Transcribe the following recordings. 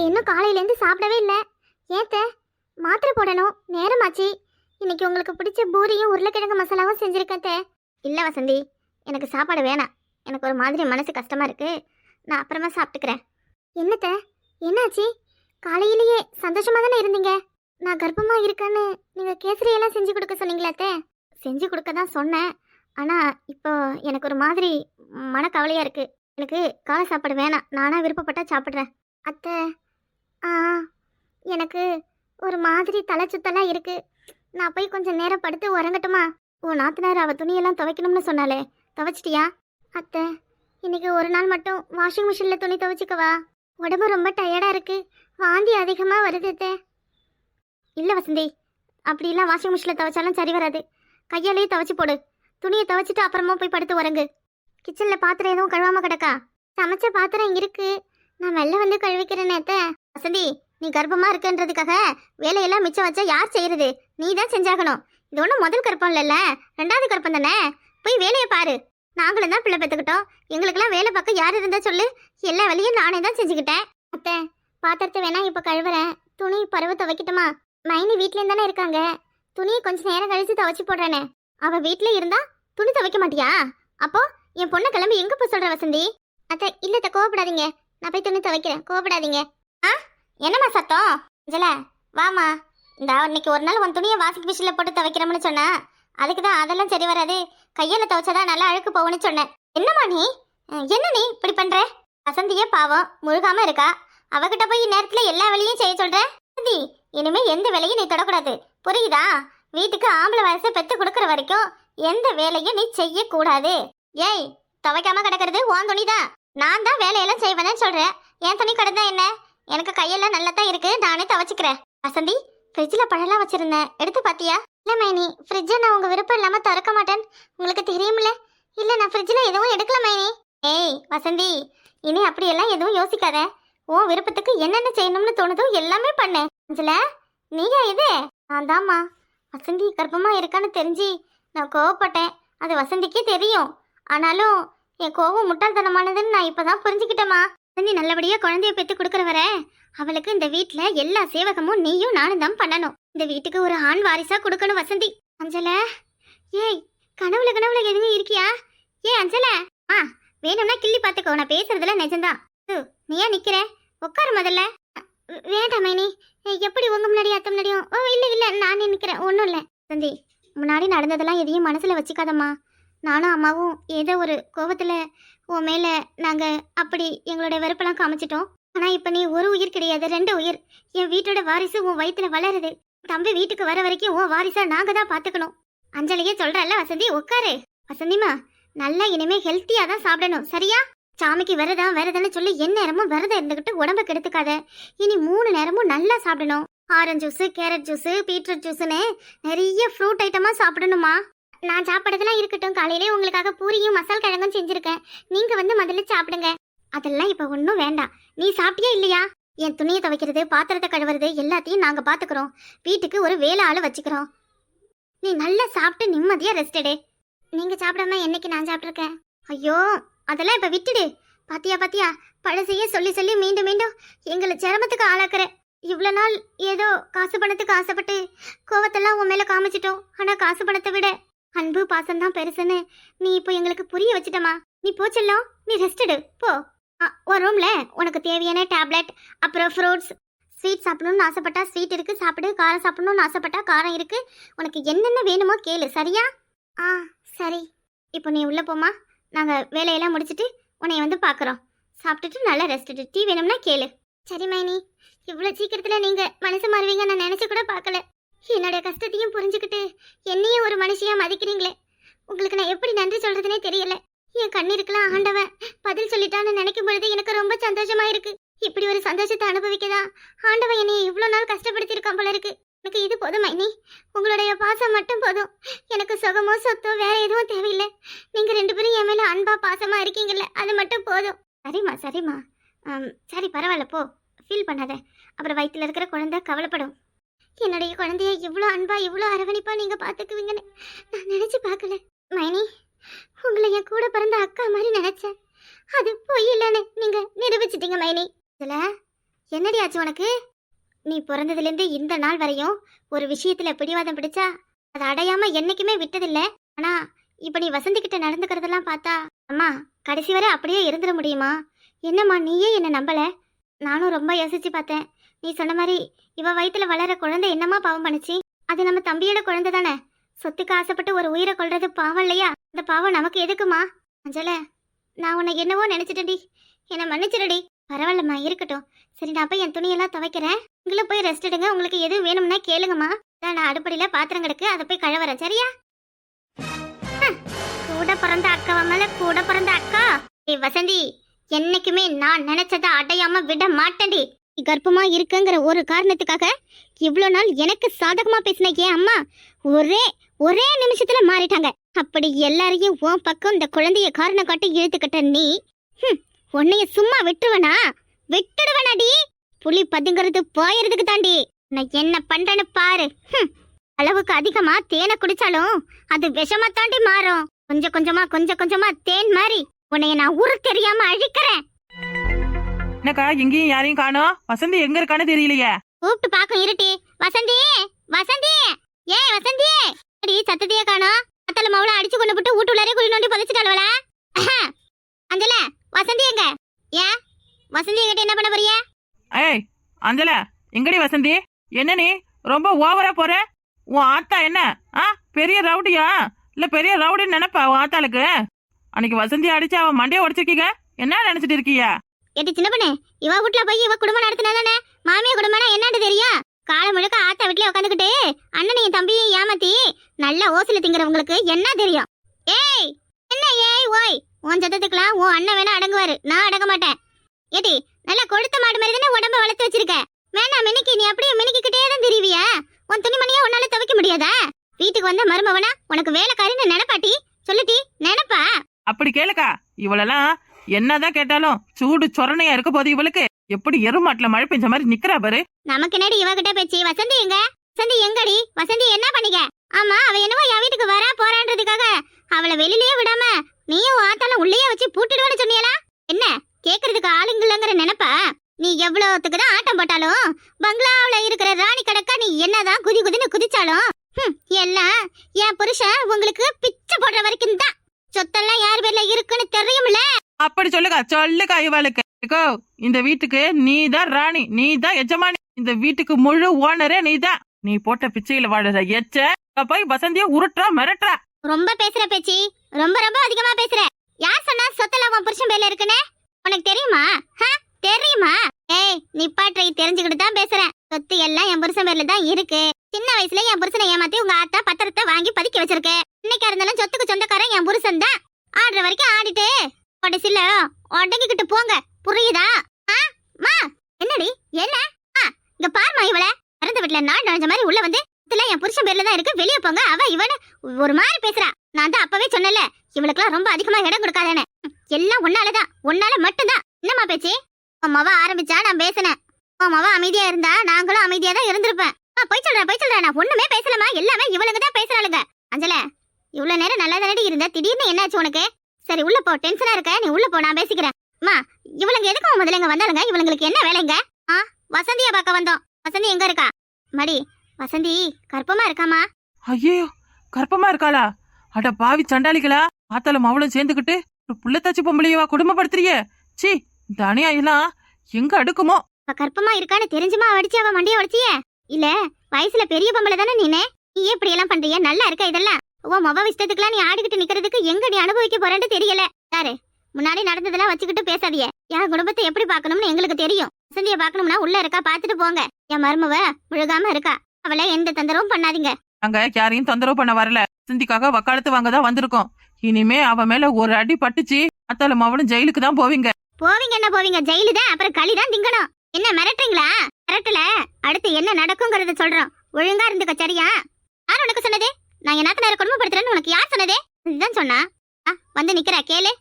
இன்னும் காலையிலேருந்து சாப்பிடவே இல்லை. ஏத்த மாத்திரை போடணும், நேரமாச்சு. இன்னைக்கு உங்களுக்கு பிடிச்ச பூரியும் உருளைக்கிழங்கு மசாலாவும் செஞ்சுருக்கேன் தே. இல்லை வசந்தி, எனக்கு சாப்பாடு வேணாம். எனக்கு ஒரு மாதிரி மனசு கஷ்டமாக இருக்குது. நான் அப்புறமா சாப்பிட்டுக்கிறேன். என்னத்த என்னாச்சு? காலையிலேயே சந்தோஷமாக தானே இருந்தீங்க. நான் கர்ப்பமாக இருக்கேன்னு நீங்கள் கேசரியெல்லாம் செஞ்சு கொடுக்க சொன்னீங்களாத்தே. செஞ்சு கொடுக்க தான் சொன்னேன். ஆனால் இப்போ எனக்கு ஒரு மாதிரி மனக்கவலையாக இருக்குது. எனக்கு காலை சாப்பாடு வேணாம், நானாக விருப்பப்பட்டால் சாப்பிட்றேன். அத்தை, எனக்கு ஒரு மாதிரி தலை சுத்தலாம் இருக்குது. நான் போய் கொஞ்சம் நேரம் படுத்து உறங்கட்டுமா? உன் நாத்தனார் அவள் துணியெல்லாம் துவைக்கணும்னு சொன்னாலே, துவைச்சிட்டியா? அத்தை, இன்னைக்கு ஒரு நாள் மட்டும் வாஷிங் மிஷினில் துணி துவைச்சிக்கவா? உடம்பு ரொம்ப டயர்டாக இருக்குது, வாந்தி அதிகமாக வருது அத்தை. இல்லை வசந்தி, அப்படிலாம் வாஷிங் மிஷினில் துவைச்சாலும் சரி வராது. கையாலேயே துவைச்சி போடு. துணியை துவைச்சிட்டு அப்புறமா போய் படுத்து உறங்கு. கிச்சனில் பாத்திரம் எதுவும் கழுவாமல் கிடக்கா? சமைச்ச பாத்திரம் இங்கே இருக்குது, நான் வெளில வந்து கழுவிக்கிறேன்னு அத்தை. வசந்தி, நீ கர்ப்பமாக இருக்குன்றதுக்காக வேலையெல்லாம் மிச்சம் வச்சா யார் செய்கிறது? நீ தான் செஞ்சாகணும். இது ஒன்றும் முதல் கர்ப்பம் இல்லைல்ல, ரெண்டாவது கர்ப்பம் தானே. போய் வேலையை பாரு. நாங்களும் தான் பிள்ளை பெற்றுக்கிட்டோம், எங்களுக்கெல்லாம் வேலை பார்க்க யார் இருந்தா சொல்லு? எல்லா வேலையும் நானே தான் செஞ்சுக்கிட்டேன். அத்தை, பாத்திரத்தை வேணா இப்போ கழுவுறேன். துணி பருவ துவைக்கட்டுமா? மைனி வீட்லேயும் தானே இருக்காங்க, துணியை கொஞ்சம் நேரம் கழிச்சு துவைச்சி போடுறானே. அவள் வீட்டில் இருந்தா துணி துவைக்க மாட்டியா? அப்போ என் பொண்ணை கிளம்பி எங்கே போய் சொல்கிற வசந்தி? அத்தை, இல்லைத்த, கோவப்படாதீங்க. நான் போய் துணி துவைக்கிறேன், கோவப்படாதீங்க. என்னம்மா சத்தம்? ஜல, வாமா. இந்த இன்னைக்கு ஒரு நாள் உன் துணியை வாஷிங் மிஷினில் போட்டு துவைக்கிறோம்னு சொன்னா, அதுக்கு தான் அதெல்லாம் சரி வராது, கையில் துவைச்சாதான் நல்லா அழுக்கு போகும்னு சொன்னேன். என்னம்மா நீ, என்ன நீ இப்படி பண்ற? வசந்தியே பாவம் முழுகாம இருக்கா, அவகிட்ட போய் நேரத்தில் எல்லா வேலையும் செய்ய சொல்ற. வசந்தி, இனிமே எந்த வேலையும் நீ தொடக்கூடாது, புரியுதா? வீட்டுக்கு ஆம்பளை வயசை பெற்று கொடுக்குற வரைக்கும் எந்த வேலையும் நீ செய்யக்கூடாது. ஏய், துவைக்காம கிடக்கிறது உன் துணி தான், நான் தான் வேலையெல்லாம் செய்வேன்னு சொல்றேன். என் துணி கிடந்தா என்ன? எனக்கு கையெல்லாம் நல்லா தான் இருக்கு, நானே துவைச்சிக்கிறேன். வசந்தி, ஃப்ரிட்ஜில் பழம்லாம் வச்சிருந்தேன், எடுத்து பார்த்தியா? இல்லை மைனி, ஃப்ரிட்ஜை நான் உங்கள் விருப்பம் இல்லாமல் திறக்க மாட்டேன், உங்களுக்கு தெரியுமில்ல. இல்லை, நான் ஃப்ரிட்ஜில் எதுவும் எடுக்கல மைனி. ஏய் வசந்தி, இனி அப்படியெல்லாம் எதுவும் யோசிக்காத. உன் விருப்பத்துக்கு என்னென்ன செய்யணும்னு தோணுதோ எல்லாமே பண்ணு. அஞ்சல, நீயா இது? நான் தாம்மா. வசந்தி கர்ப்பமாக இருக்கான்னு தெரிஞ்சு நான் கோவப்பட்டேன், அது வசந்திக்கே தெரியும். ஆனாலும் என் கோவம் முட்டாள்தனமானதுன்னு நான் இப்போ தான் புரிஞ்சுக்கிட்டேம்மா. வசந்தி நல்லபடியாக குழந்தைய பெற்று கொடுக்குற வர அவளுக்கு இந்த வீட்டில் எல்லா சேவகமும் நீயும் நானும் தான் பண்ணணும். இந்த வீட்டுக்கு ஒரு ஆண் வாரிசா கொடுக்கணும் வசந்தி. அஞ்சல, ஏய், கனவுல எதுவும் இருக்கியா? ஏய் அஞ்சல, வேணும்னா கிள்ளி பார்த்துக்கோ, நான் பேசுறதுல நிஜம்தான். நீயா நிக்கிற? உட்காரு முதல்ல. வேண்டாம் மைனி, எப்படி உங்க முன்னாடி அத்தை முன்னாடியும்? ஓ இல்லை இல்லை, நானே நிற்கிறேன், ஒன்றும் இல்லை. வசந்தி, முன்னாடி நடந்ததெல்லாம் எதையும் மனசில் வச்சுக்காதம்மா. நானும் அம்மாவும் ஏதோ ஒரு கோபத்தில் உன் மேலே நாங்கள் அப்படி எங்களோட வெறுப்பெல்லாம் காமிச்சிட்டோம். ஆனால் இப்போ நீ ஒரு உயிர் கிடையாது, 2 உயிர். என் வீட்டோட வாரிசு உன் வயிற்றுல வளருது. தம்பி வீட்டுக்கு வர வரைக்கும் உன் வாரிசா நாங்கள் தான் பார்த்துக்கணும். அஞ்சலியே சொல்கிறல்ல வசந்தி, உட்காரு. வசந்திமா, நல்லா இனிமே ஹெல்த்தியாக தான் சாப்பிடணும், சரியா? சாமிக்கு விரதம்னு சொல்லி எந்நேரமும் விரதம் இருந்துக்கிட்டு உடம்பை கெடுத்துக்காத. இனி 3 நேரமும் நல்லா சாப்பிடணும். Orange juice, carrot juice, beetroot ஜூஸுன்னு நிறைய ஃப்ரூட் ஐட்டமாக சாப்பிடணுமா. நான் சாப்பிட்றதுலாம் இருக்கட்டும், காலையிலே உங்களுக்காக பூரியும் மசால் கிழங்கும் செஞ்சுருக்கேன், நீங்கள் வந்து முதல்ல சாப்பிடுங்க. அதெல்லாம் இப்போ ஒன்றும் வேண்டாம். நீ சாப்பிட்டியா இல்லையா? என் துணியை துவைக்கிறது, பாத்திரத்தை கழுவுறது எல்லாத்தையும் நாங்கள் பார்த்துக்குறோம். வீட்டுக்கு ஒரு வேலை ஆள் வச்சுக்கிறோம். நீ நல்லா சாப்பிட்டு நிம்மதியாக ரெஸ்ட் எடு. நீங்கள் சாப்பிடாம என்னைக்கு நான் சாப்பிட்ருக்கேன்? ஐயோ, அதெல்லாம் இப்போ விட்டுடு. பாத்தியா பழசையே சொல்லி மீண்டும் எங்களை சிரமத்துக்கு ஆளாக்குற. இவ்வளோ நாள் ஏதோ காசு பணத்துக்கு ஆசைப்பட்டு கோவத்தெல்லாம் உன் மேலே காமிச்சிட்டோம். ஆனால் காசு பணத்தை விட அன்பு பாசம்தான் பெருசுன்னு நீ இப்போ எங்களுக்கு புரிய வச்சுட்டமா. நீ போச்செல்லாம், நீ ரெஸ்ட் எடு போ. ஒரு ரூம்ல உனக்கு தேவையான டேப்லெட், அப்புறம் ஃப்ரூட்ஸ், ஸ்வீட் சாப்பிடணும்னு ஆசைப்பட்டா ஸ்வீட் இருக்கு, சாப்பிடு. காரம் சாப்பிடணும்னு ஆசைப்பட்டா காரம் இருக்கு. உனக்கு என்னென்ன வேணுமோ கேளு, சரியா? சரி. இப்போ நீ உள்ளே போமா, நாங்கள் வேலையெல்லாம் முடிச்சுட்டு உன்னை வந்து பார்க்குறோம். சாப்பிட்டுட்டு நல்லா ரெஸ்ட் எடு. டீ வேணும்னா கேளு. சரி மைனி, இவ்வளோ சீக்கிரத்தில் நீங்கள் மனசு மாறுவீங்க நான் நினச்சி கூட பார்க்கல. என்னோட கஷ்டத்தையும் புரிஞ்சுக்கிட்டு என்னையும் ஒரு மனுஷியாக மதிக்கிறீங்களே, உங்களுக்கு நான் எப்படி நன்றி சொல்கிறதுனே தெரியல. என் கண்ணீருக்கெல்லாம் ஆண்டவன் பதில் சொல்லிட்டான்னு நினைக்கும் பொழுது எனக்கு ரொம்ப சந்தோஷமா இருக்கு. இப்படி ஒரு சந்தோஷத்தை அனுபவிக்கதான் ஆண்டவன் என்னை இவ்வளோ நாள் கஷ்டப்படுத்தியிருக்கான் போல இருக்கு. எனக்கு இது போதும் மைனி, உங்களுடைய பாசம் மட்டும் போதும். எனக்கு சுகமோ சொத்தோ வேற எதுவும் தேவையில்லை. நீங்கள் 2 பேரும் என் மேலே அன்பா பாசமா இருக்கீங்கல்ல, அது மட்டும் போதும். சரிம்மா. சரி பரவாயில்ல, போ, ஃபீல் பண்ணாத. அப்புறம் வயிற்றுல இருக்கிற குழந்தை கவலைப்படும். என்னுடைய குழந்தைய இவ்வளோ அன்பா இவ்வளோ அரவணைப்பா நீங்கள் பார்த்துக்குவீங்கன்னு நான் நினச்சி பார்க்கல மைனி. உங்களை என் கூட பிறந்த அக்கா மாதிரி நினைச்சேன், அது பொய் இல்லைன்னு நீங்க நிரூபிச்சிட்டீங்க மைனி. இதுல என்னடி ஆச்சு உனக்கு? நீ பிறந்ததுலேருந்து இந்த நாள் வரையும் ஒரு விஷயத்துல பிடிவாதம் பிடிச்சா அதை அடையாம என்னைக்குமே விட்டதில்ல. ஆனா இப்ப நீ வசந்தி கிட்ட நடந்துக்கிறதெல்லாம் பார்த்தா அம்மா கடைசி வரை அப்படியே இருந்துட முடியுமா? என்னம்மா நீயே என்ன நம்பல? நானும் ரொம்ப யோசிச்சு பார்த்தேன். நீ சொன்ன மாதிரி இவ வயித்துல வளர குழந்தை என்னமா பாவம் பண்ணுச்சு? அது நம்ம தம்பியோட குழந்தை தானே. சொத்துக்கு ஆசைப்பட்டு ஒரு உயிரை கொல்றது பாவம் இல்லையா? அந்த பாவம் நமக்கு எதுக்குமா? அஞ்சல, நான் உன்னை என்னவோ நினைச்சிட்டேன்டி, என்னை மன்னிச்சிடடி. பரவாயில்லம்மா, இருக்கட்டும். சரி, நான் போய் என் துணியெல்லாம் துவைக்கிறேன். நீங்களும் போய் ரெஸ்ட் எடுங்க. உங்களுக்கு எது வேணும்னா கேளுங்கம்மா. நான் அடுப்படியில பாத்திரம் கிடக்கு, அதை போய் கழுவுறேன். சரியா? கூட பிறந்த அக்காவ மேல கூட பிறந்த அக்கா. ஏய் வசந்தி, என்னைக்குமே நான் நினைச்சதை அடையாம விட மாட்டேன்டி. நீ கர்ப்பமா இருக்குங்கிற ஒரு காரணத்துக்காக இவ்வளோ நாள் எனக்கு சாதகமா பேசின என் அம்மா ஒரே ஒரே நிமிஷத்துல மாறிட்டாங்க. அப்படி எல்லாரையும் உன் பக்கம் இந்த குழந்தைய காரணம் காட்டி இழுத்துக்கிட்ட நீ உன்னைய சும்மா விட்டுருவனா? விட்டுடுவனாடி. புலி பதுங்கிறது போயறதுக்கு தாண்டி. நான் என்ன பண்றேன்னு பாரு. அளவுக்கு அதிகமா தேனை குடிச்சாலும் அது விஷமா தாண்டி மாறும். கொஞ்சம் கொஞ்சமா தேன் மாதிரி உன்னைய நான் ஊரு தெரியாம அழிக்கிறேன். என்னக்கா எங்கேயும் யாரையும் காணோம்? வசந்தி எங்க இருக்கான்னு தெரியலையே. கூப்பிட்டு பாக்கும் இருட்டி. வசந்தி, வசந்தி, ஏன் வசந்தி? அடி சத்தத்தையே காணோம். அத்தல மவுள அடிச்சு கொண்டு போட்டு வீட்டுள்ளாரே குழி நோண்டி புதைச்சிட்டாளவளா? அஞ்சல, வசந்தி எங்க? ஏன் வசந்தி என்கிட்ட என்ன பண்ண போறிய? ஏய் அஞ்சல, எங்கடி வசந்தி? என்ன நீ ரொம்ப ஓவரா போற? உன் ஆத்தா என்ன பெரிய ரவுடியா? இல்ல பெரிய ரவுடின்னு நினைப்பா உன் ஆத்தாளுக்கு? அன்னைக்கு வசந்தி அடிச்சு அவன் மண்டையை உடைச்சிருக்கீங்க. என்ன நினைச்சிட்டு இருக்கீங்க? ஏட்டி சின்ன பொண்ணு, இவ வீட்டுல போய் இவ குடும்பம் நடத்தினா தானே மாமியா குடும்பம்னா என்னன்னு தெரியும்? காலம் முழுக்க ஆத்தா வீட்டுல உட்காந்துக்கிட்டு அண்ணனையும் தம்பியும் ஏமாத்தி நல்லா ஓசில திங்கிறவங்களுக்கு என்ன தெரியும்? ஏய் என்ன ஏய் ஓய், உன் சத்தத்துக்குலாம் உன் அண்ணன் வேணா அடங்குவாரு, நான் அடங்க மாட்டேன். ஏட்டி நல்லா கொளுத்த மாடு மாதிரி தானே உடம்ப வளர்த்து வச்சிருக்க. வேணாம் மினிக்கி, நீ அப்படியே மினிக்கிட்டே தான் தெரிவியா? உன் துணிமணியா உன்னால துவைக்க முடியாதா? வீட்டுக்கு வந்த மருமவனா உனக்கு வேலைக்காரின்னு நினைப்பாட்டி? சொல்லுட்டி, நினைப்பா? அப்படி கேளுக்கா. இவளெல்லாம் என்னதான் கேட்டாலும் சூடு சொரணையா இருக்க போது இவளுக்கு. எப்படி எருமாட்டுல மழை பெஞ்ச மாதிரி நிக்கிறா பாரு. நமக்கு என்னடி இவகிட்ட பேச்சு? வசந்தி எங்க? வசந்தி எங்கடி? வசந்தி என்ன பண்ணிக்க? ஆமா, அவ என்னவோ என் வீட்டுக்கு வரா போறான்றதுக்காக அவளை வெளியிலேயே விடாம நீயும் ஆத்தாலும் உள்ளேயே வச்சு பூட்டிடுவான்னு சொன்னியலா? என்ன கேக்குறதுக்கு ஆளுங்கள்ங்கிற நினைப்பா? நீ எவ்வளவுத்துக்கு தான் ஆட்டம் போட்டாலும் பங்களாவுல இருக்கிற ராணி கடக்கா நீ என்னதான் குதி குதின்னு குதிச்சாலும் எல்லாம் என் புருஷன் உங்களுக்கு பிச்சை போடுற வரைக்கும் தான். சொத்தெல்லாம் யார் பேர்ல இருக்குன்னு தெரியும்ல? அப்படி சொல்லுக்கா இவளுக்கு. இந்த வீட்டுக்கு நீதான் ராணி, நீதான் எஜமானி. இந்த வீட்டுக்கு முழு ஓனரே நீதான். நீ போட்ட பிச்சையில வாழற எச்ச போய் வசந்திய உருட்டுறா மிரட்டுறா. ரொம்ப பேசுற பேச்சி, ரொம்ப ரொம்ப அதிகமா பேசுற. யார் சொன்னா சொத்தெல்லாம் உன் புருஷன் பேர்ல இருக்குன்னு? உனக்கு தெரியுமா? தெரியுமா? ஏய் நிப்பாட்டை தெரிஞ்சுக்கிட்டு தான் பேசுறேன். சொத்து எல்லாம் என் புருஷன் பேர்ல தான் இருக்கு. சின்ன வயசுல என் புருஷனை ஏமாத்தி உங்க ஆத்தா பத்திரத்தை வாங்கி பதுக்கி வச்சிருக்கு. இன்னைக்கா இருந்தாலும் சொத்துக்கு சொந்தக்காரன் என் புருஷன் தான். ஆடுற வரைக்கும் ஆடிட்டு கடைசில உடங்கிக்கிட்டு போங்க, புரியுதா? என்னடி என்ன? இங்க பாருமா, இவள பிறந்த வீட்டுல நாள் நுழைஞ்ச மாதிரி உள்ள வந்து என் புருஷன் பேர்ல தான் இருக்கு, வெளியே போங்க. அவ இவனு ஒரு மாதிரி பேசுறா. நான் தான் அப்பவே சொன்னல இவளுக்குலாம் ரொம்ப அதிகமா இடம் கொடுக்காதேன்னு. எல்லாம் உன்னாலதான், உன்னால மட்டும்தான். என்னம்மா பேச்சு? உன் மவ ஆரம்பிச்சா நான் பேசினேன். உன் மவ அமைதியா இருந்தா நாங்களும் அமைதியா தான் இருந்திருப்பேன். போய் சொல்றேன். நான் ஒண்ணுமே பேசலமா, எல்லாமே இவளுங்க தான் பேசுறாளுங்க. அஞ்சல, இவ்வளவு நேரம் நல்லா தானடி இருந்த, திடீர்னு என்னாச்சு உனக்கு? சரி உள்ள போ, டென்ஷனா இருக்க, நீ உள்ள போ, நான் பேசிக்கிறேன். அம்மா, இவளுங்க எதுக்கு முதல்ல இங்க வந்தாளுங்க? இவளுங்களுக்கு என்ன வேலைங்க? வசந்திய பார்க்க வந்தோம். வசந்தி எங்க இருக்கா? மடி, வசந்தி கர்ப்பமா இருக்காமா? ஐயோ, கர்ப்பமா இருக்காளா? அட பாவி சண்டாளிகளா, ஆத்தாலும் அவளும் சேர்ந்துக்கிட்டு ஒரு புள்ளத்தாச்சி பொம்பளையவா குடும்பப்படுத்துறியே. சி, இந்த அநியாயெல்லாம் எங்க அடுக்குமோ? கர்ப்பமா இருக்கான்னு தெரிஞ்சுமா அடிச்சு அவ மண்டிய உடைச்சிய? இல்ல வயசுல பெரிய பொம்பளை தானே நீனே? நீ எப்படி எல்லாம் பண்றிய? நல்லா இருக்க இதெல்லாம்? உன் மொப இஷ்டத்துக்குலாம் நீ ஆடிக்கிட்டு நிக்கிறதுக்கு எங்க நீ அனுபவிக்க போறேன்னு தெரியல. யாரு முன்னாடி நடந்ததெல்லாம் வச்சுக்கிட்டு பேசாதிய. என் குடும்பத்தை எப்படி பாக்கணும்னு எங்களுக்கு தெரியும். வசந்திய பாக்கணும்னா உள்ள இருக்கா, பாத்துட்டு போங்க. என் மருமவ முழுகாம இருக்கா, அவளை எந்த தொந்தரவும் பண்ணாதீங்க. நாங்க யாரையும் தொந்தரவு பண்ண வரல. வசந்திக்காக வக்காலத்து வாங்கதான் வந்திருக்கோம். இனிமே அவ மேல ஒரு அடி பட்டுச்சு, அத்தாலும் அவளும் ஜெயிலுக்கு தான் போவீங்க. என்ன போவீங்க? ஜெயிலு தான், அப்புறம் களி தான் திங்கணும். என்ன மிரட்டுறீங்களா? மிரட்டல, அடுத்து என்ன நடக்குங்கிறத சொல்றோம். ஒழுங்கா இருந்துக்க, சரியா? யார் உனக்கு சொன்னதே நான் என் நாத்தனாரை கொடுமைப்படுத்துறேன்னு? உனக்கு யார் சொன்னதே? இதுதான் சொன்னா. வந்து நிக்கிற கேளு.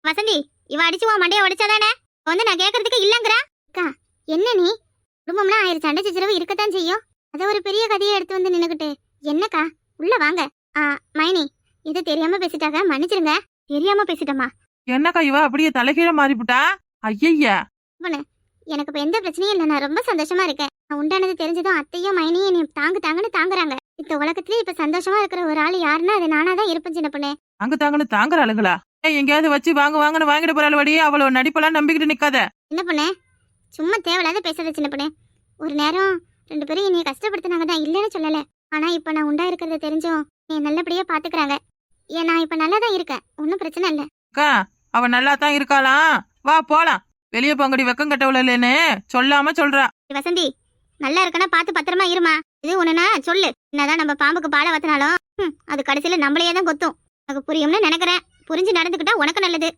வசந்தி, இவ அடிச்சு உன் மண்டைய உடைச்சாதானே வந்து நான் கேக்குறதுக்கு இல்லங்கறா? அக்கா என்ன நீ? குடும்பம்னா ஆயிரம் சண்டை சச்சரவு இருக்கத்தான் செய்யும். அத ஒரு பெரிய கதையை எடுத்து வந்து நின்னுக்கிட்டு என்னக்கா? உள்ள வாங்க. மைனி, இது தெரியாம பேசிட்டாங்க, மன்னிச்சிருங்க. தெரியாம பேசிட்டமா? என்னக்கா இவ அப்படியே தலைகீழ மாறிவிட்டா? ஐயா, எனக்கு இப்போ எந்த பிரச்சனையும் இல்லை. நான் ரொம்ப சந்தோஷமா இருக்கேன். நான் உண்டானது தெரிஞ்சதும் அத்தையும் மைனியும் என்னை தாங்குன்னு தாங்குறாங்க. இந்த உலகத்திலே இப்ப சந்தோஷமா இருக்கிற ஒரு ஆள் யாருன்னா அது நானா தான் இருப்பேன் சின்ன பொண்ணு. தாங்கன்னு தாங்குற ஆளுங்களா? எங்கேயாவது வச்சு வாங்கன்னு வாங்கிட்டு போறாள் வடி. அவளோ நடிப்பெல்லாம் நம்பிக்கிட்டு நிக்காத. சின்ன பொண்ணு, சும்மா தேவையில்லாத பேசாத சின்ன பொண்ணு. ஒரு நேரம் 2 பேரும் என்னைய கஷ்டப்படுத்தினாங்க தான், இல்லைன்னு சொல்லல. ஆனா இப்ப நான் உண்டா இருக்கிறத தெரிஞ்சும் என்னை நல்லபடியா பாத்துக்கிறாங்க. ஏன் நான் இப்ப நல்லா தான் இருக்கேன், ஒன்னும் பிரச்சனை இல்ல. அக்கா, அவ நல்லா தான் இருக்காளாம். வா போலாம். வெளியே போங்கடி, வெக்கம் கட்டவுல இல்லைன்னு சொல்லாம சொல்றா. வசந்தி, நல்லா இருக்கனா பார்த்து பத்திரமா இருமா. இது ஒண்ணுனா சொல்லு. என்னதான் நம்ம பாம்புக்கு பாலை வத்தினாலும் அது கடைசியில நம்மளையே தான் கொத்தும். எனக்கு புரியும்னு நினைக்கிறேன். புரிஞ்சு நடந்துக்கிட்டா உனக்கு நல்லது.